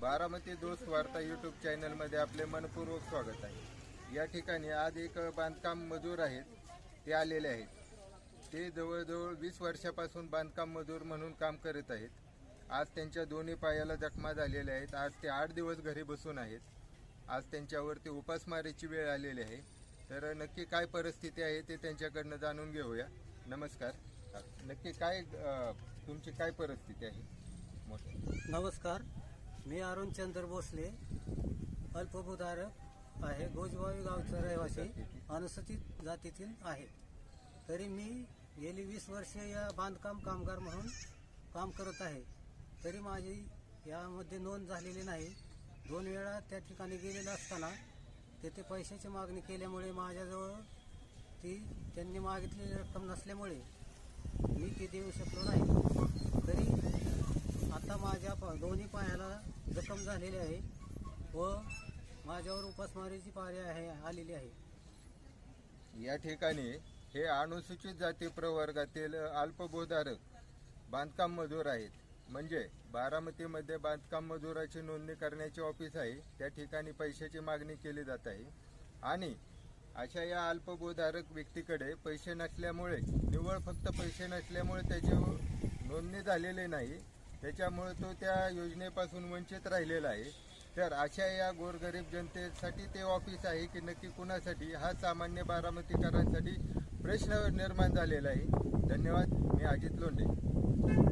बारामती दोस्त वार्ता यूट्यूब चॅनलमध्ये आपले मनपूर्वक स्वागत आहे। या ठिकाणी आज एक बांधकाम मजूर आहेत, ते आलेले आहेत। ते जवळजवळ 20 वर्षापासून बांधकाम मजूर म्हणून काम करत आहेत। आज त्यांच्या दोन्ही पायाला जखमा झालेल्या आहेत। आज ते 8 दिवस घरी बसून आहेत। आज त्यांच्यावरती उपासमारीची वेळ आलेली आहे। तर नक्की काय परिस्थिती आहे ते त्यांच्याकडनं जाणून घेऊया। नमस्कार, नक्की काय तुमची काय परिस्थिती आहे? नमस्कार, मी अरुण चंद्र भोसले, अल्पभूधारक आहे, गोजबावी गावचा रहिवासी, अनुसूचित जातीतील आहे। तरी मी गेली 20 वर्षे या बांधकाम कामगार म्हणून काम करत आहे। तरी माझी यामध्ये नोंद झालेली नाही। 2 वेळा त्या ठिकाणी गेलेला असताना तेथे पैशाची मागणी केल्यामुळे माझ्याजवळ त्यांनी मागितलेली रक्कम नसल्यामुळे मी ती देऊ शकलो नाही। तरी आता माझ्या दोन्ही पायाला जखम झालेली आहे व माझ्यावर उपासमारीची पारी आलेली आहे। या ठिकाणी हे अनुसूचित जाती प्रवर्गातील अल्पभूधारक बांधकाम मजूर आहेत। म्हणजे बारामतीमध्ये बांधकाम मजुराची नोंदणी करण्याचे ऑफिस आहे, त्या ठिकाणी पैशाची मागणी केली जात आहे। आणि अशा या अल्पभूधारक व्यक्तीकडे पैसे नसल्यामुळे, निव्वळ फक्त पैसे नसल्यामुळे त्याची नोंदणी झालेली नाही, त्याच्यामुळे तो त्या योजनेपासून वंचित राहिलेला आहे। तर अशा या गोरगरीब जनतेसाठी ते ऑफिस आहे की नक्की कुणासाठी, हा सामान्य बारामतीकरांसाठी प्रश्न निर्माण झालेला आहे। धन्यवाद। मी अजित लोंढे।